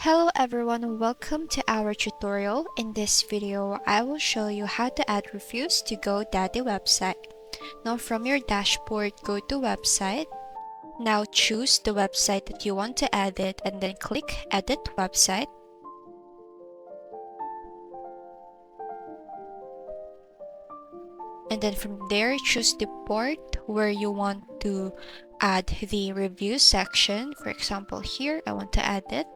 Hello everyone, welcome to our tutorial. In this video, I will show you how to add reviews to GoDaddy website. Now from your dashboard, go to website. Now choose the website that you want to edit and then click edit website. And then from there, choose the part where you want to add the review section. For example, here, I want to add it.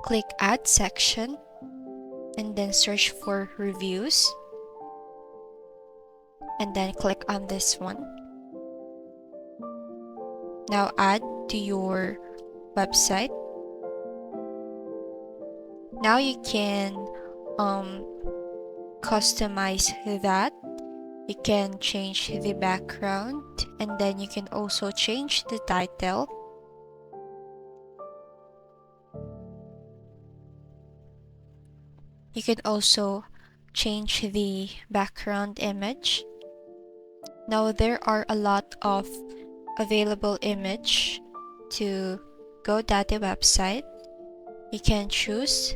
Click add section and then search for reviews. And then click on this one. Now add to your website. Now you can customize that. You can change the background and then you can also change the title. You can also change the background image. Now there are a lot of available image to GoDaddy website. You can choose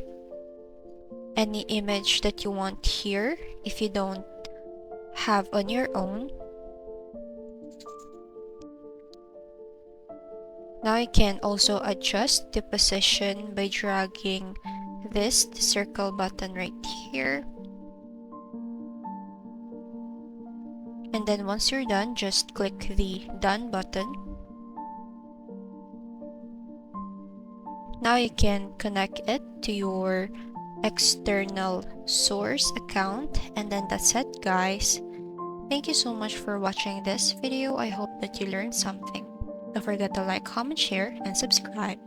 any image that you want here if you don't have on your own. Now you can also adjust the position by dragging the circle button right here. And then once you're done, just click the done button. Now you can connect it to your external source account, and then that's it, guys. Thank you so much for watching this video. I hope that you learned something. Don't forget to like, comment, share, and subscribe.